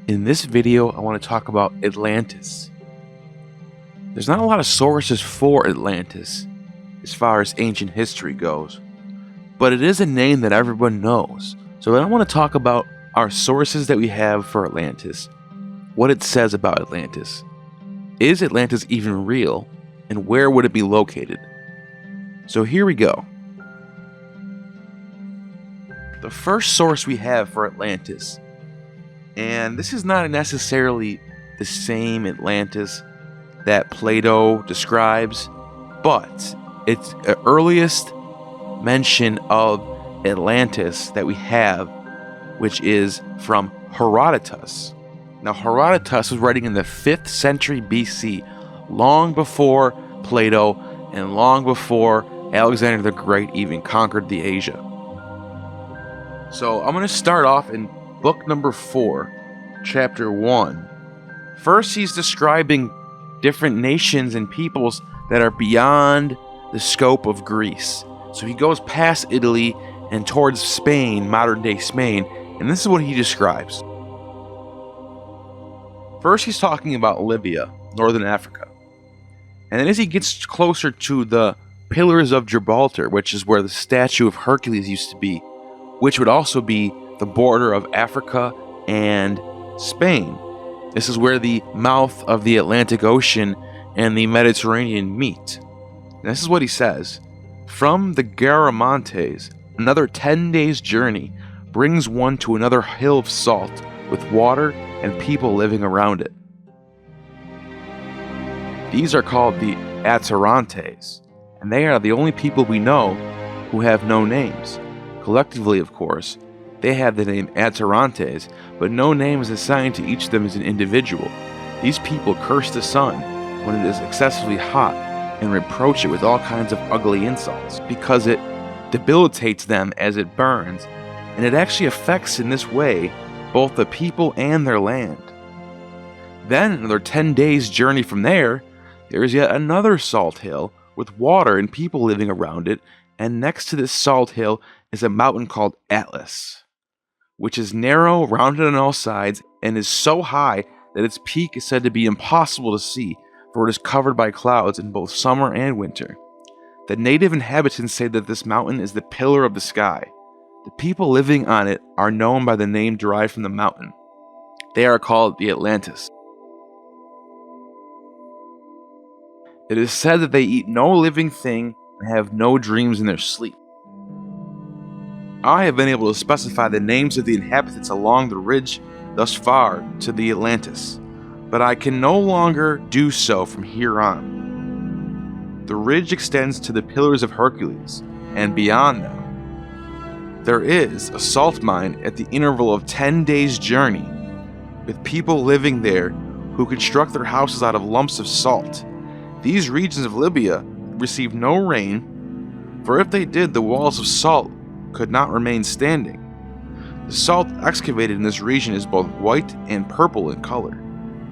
In this video, I want to talk about Atlantis. There's not a lot of sources for Atlantis as far as ancient history goes, but it is a name that everyone knows. So I want to talk about our sources that we have for Atlantis, what it says about Atlantis. Is Atlantis even real, and where would it be located? So here we go. The first source we have for Atlantis, and this is not necessarily the same Atlantis that Plato describes, but it's the earliest mention of Atlantis that we have, which is from Herodotus. Now, Herodotus was writing in the 5th century BC, long before Plato and long before Alexander the Great even conquered the Asia. So I'm going to start off in book number 4, chapter 1. First, he's describing different nations and peoples that are beyond the scope of Greece. So he goes past Italy and towards Spain, modern-day Spain, and this is what he describes. First, he's talking about Libya, northern Africa. And then as he gets closer to the Pillars of Gibraltar, which is where the statue of Hercules used to be, which would also be the border of Africa and Spain. This is where the mouth of the Atlantic Ocean and the Mediterranean meet. And this is what he says. From the Garamantes, another 10 days' journey brings one to another hill of salt with water and people living around it. These are called the Atarantes, and they are the only people we know who have no names. Collectively, of course, they have the name Atarantes, but no name is assigned to each of them as an individual. These people curse the sun when it is excessively hot and reproach it with all kinds of ugly insults because it debilitates them as it burns, and it actually affects in this way both the people and their land. Then, another 10 days' journey from there, there is yet another salt hill with water and people living around it, and next to this salt hill is a mountain called Atlas, which is narrow, rounded on all sides, and is so high that its peak is said to be impossible to see, for it is covered by clouds in both summer and winter. The native inhabitants say that this mountain is the pillar of the sky. The people living on it are known by the name derived from the mountain. They are called the Atlantis. It is said that they eat no living thing and have no dreams in their sleep. I have been able to specify the names of the inhabitants along the ridge thus far to the Atlantis, but I can no longer do so from here on. The ridge extends to the Pillars of Hercules, and beyond them. There is a salt mine at the interval of 10 days' journey, with people living there who construct their houses out of lumps of salt. These regions of Libya receive no rain, for if they did, the walls of salt could not remain standing. The salt excavated in this region is both white and purple in color.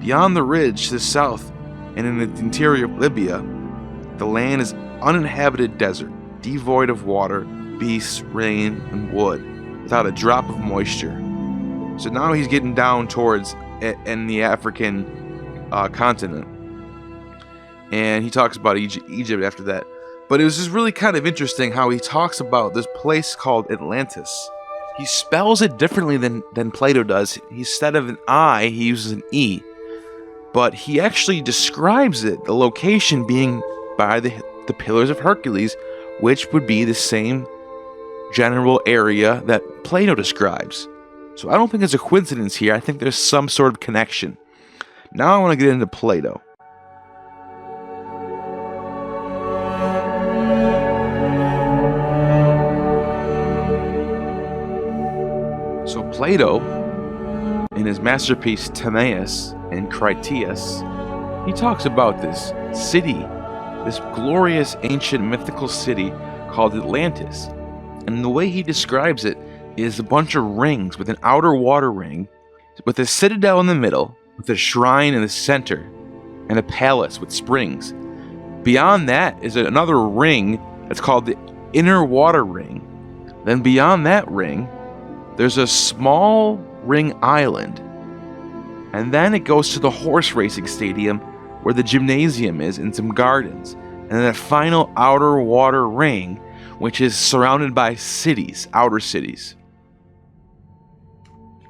Beyond the ridge to the south and in the interior of Libya, the land is uninhabited desert, devoid of water, beasts, rain, and wood, without a drop of moisture. So now he's getting down towards in the African continent, and he talks about Egypt after that. But it was just really kind of interesting how he talks about this place called Atlantis. He spells it differently than Plato does. Instead of an I, he uses an E. But he actually describes it, the location being by the Pillars of Hercules, which would be the same general area that Plato describes. So I don't think it's a coincidence here. I think there's some sort of connection. Now I want to get into Plato. So Plato, in his masterpiece Timaeus and Critias, he talks about this city, this glorious ancient mythical city called Atlantis. And the way he describes it is a bunch of rings with an outer water ring, with a citadel in the middle, with a shrine in the center, and a palace with springs. Beyond that is another ring that's called the inner water ring, Then beyond that ring, there's a small ring island. And then it goes to the horse racing stadium where the gymnasium is and some gardens. And then that final outer water ring, which is surrounded by cities, outer cities.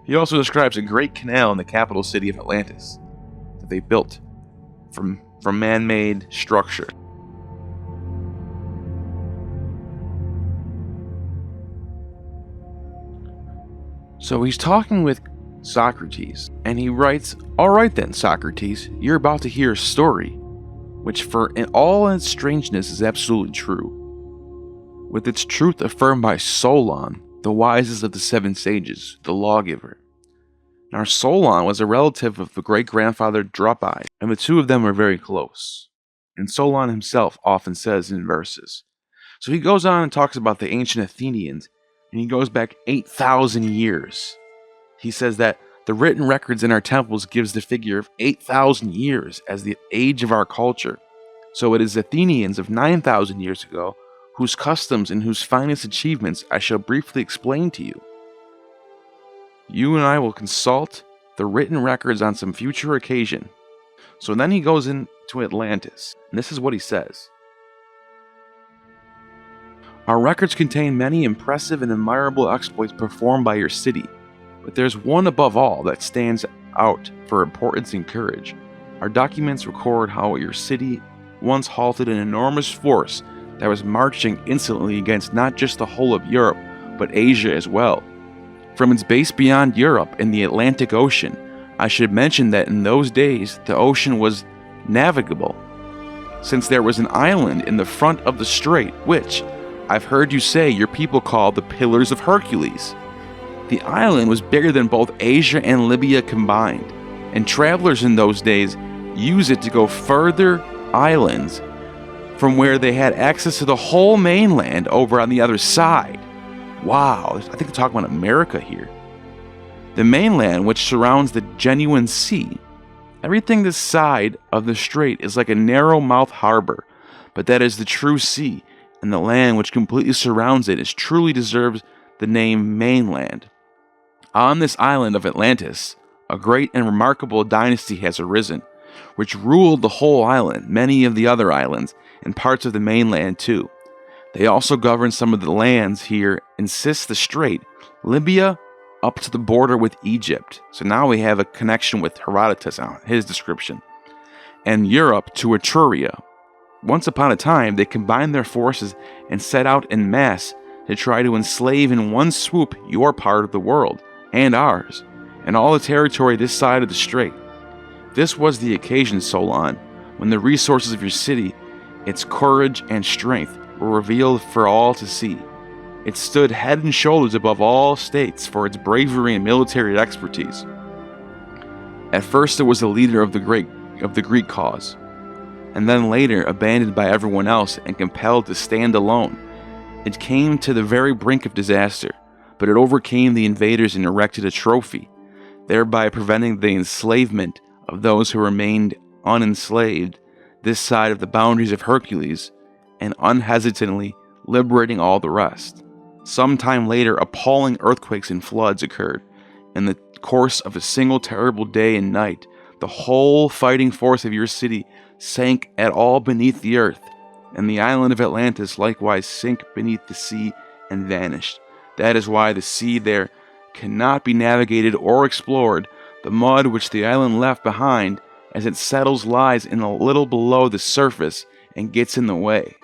He also describes a great canal in the capital city of Atlantis that they built from man-made structure. So he's talking with Socrates, and he writes, "All right then, Socrates, you're about to hear a story, which for all its strangeness is absolutely true, with its truth affirmed by Solon, the wisest of the seven sages, the lawgiver. Now Solon was a relative of the great-grandfather Drupi, and the two of them were very close, and Solon himself often says in verses. So he goes on and talks about the ancient Athenians, and he goes back 8,000 years. He says that the written records in our temples gives the figure of 8,000 years as the age of our culture. So it is Athenians of 9,000 years ago, whose customs and whose finest achievements I shall briefly explain to you. You and I will consult the written records on some future occasion." So then he goes into Atlantis, and this is what he says. "Our records contain many impressive and admirable exploits performed by your city, but there's one above all that stands out for importance and courage. Our documents record how your city once halted an enormous force that was marching insolently against not just the whole of Europe, but Asia as well. From its base beyond Europe in the Atlantic Ocean, I should mention that in those days the ocean was navigable, since there was an island in the front of the strait, which, I've heard you say, your people call the Pillars of Hercules. The island was bigger than both Asia and Libya combined, and travelers in those days used it to go further islands from where they had access to the whole mainland over on the other side." Wow, I think they're talking about America here. "The mainland, which surrounds the genuine sea. Everything this side of the strait is like a narrow-mouthed harbor, but that is the true sea, and the land which completely surrounds it truly deserves the name mainland. On this island of Atlantis, a great and remarkable dynasty has arisen, which ruled the whole island, many of the other islands, and parts of the mainland too. They also govern some of the lands here, insist the strait, Libya up to the border with Egypt." So now we have a connection with Herodotus on his description. "And Europe to Etruria. Once upon a time, they combined their forces and set out en masse to try to enslave in one swoop your part of the world, and ours, and all the territory this side of the strait. This was the occasion, Solon, when the resources of your city, its courage and strength, were revealed for all to see. It stood head and shoulders above all states for its bravery and military expertise. At first it was the leader of the Greek cause, and then later abandoned by everyone else and compelled to stand alone. It came to the very brink of disaster, but it overcame the invaders and erected a trophy, thereby preventing the enslavement of those who remained unenslaved this side of the boundaries of Hercules, and unhesitatingly liberating all the rest. Some time later, appalling earthquakes and floods occurred. In the course of a single terrible day and night, the whole fighting force of your city sank at all beneath the earth, and the island of Atlantis likewise sank beneath the sea and vanished. That is why the sea there cannot be navigated or explored. The mud which the island left behind as it settles lies in a little below the surface and gets in the way.